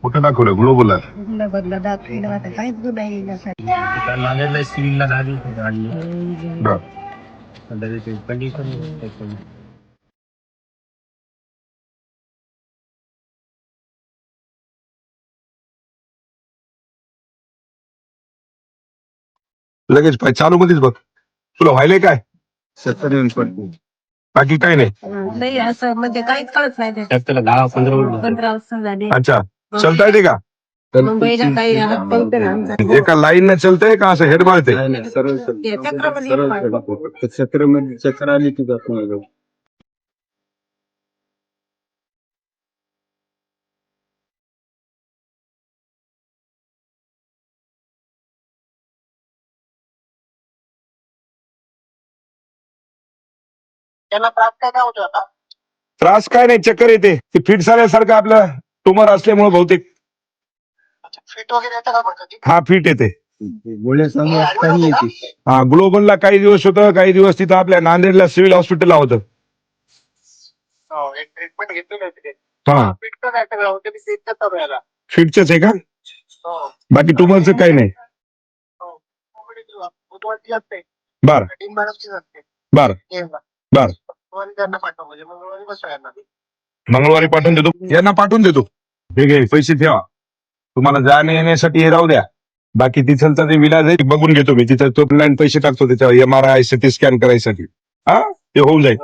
कुठं दाखवलं ग्लोबल लगेच चालू मध्येच बघ तुला व्हायलंय काय बाकी काय नाही असं म्हणजे काहीच कळत नाही त्याला 10-15 झाले. अच्छा चलता येते का मुंबईला काही एका लाईन न चलतंय का असं हेड मारते चक्कर आली की जात नाही. त्याला त्रास काय होतो आता? त्रास काय नाही चक्कर येते ते फिट झाल्यासारखं आपलं ट्युमर असल्यामुळे बहुतेक फिट वगैरे येतं का बरं? हा फिट येते गोळ्या काही येते. हा ग्लोबलला काही दिवस होतं काही दिवस तिथं आपल्या नांदेडला सिव्हिल हॉस्पिटलला होतं एक ट्रीटमेंट घेतली नाही हा फिट तर नाही सगळं होते याला फिटच आहे का बाकी ट्युमरचं काही नाही बुधवारची असते बर टीम मॅडमची असते बर बर बुधवारी त्यांना पाठवा म्हणजे मंगळवारी बसवा यांना मंगळवारी पाठवून देतो यांना पाठवून देतो हे घे पैसे ठेवा तुम्हाला जाण्या येण्यासाठी हे राहू द्या बाकी तिथलचा जे विलाज आहे बघून घेतो मी तिथं तो ऑनलाईन पैसे टाकतो त्याच्यावर MRI CT स्कॅन करायसाठी हा ते होऊन जाईल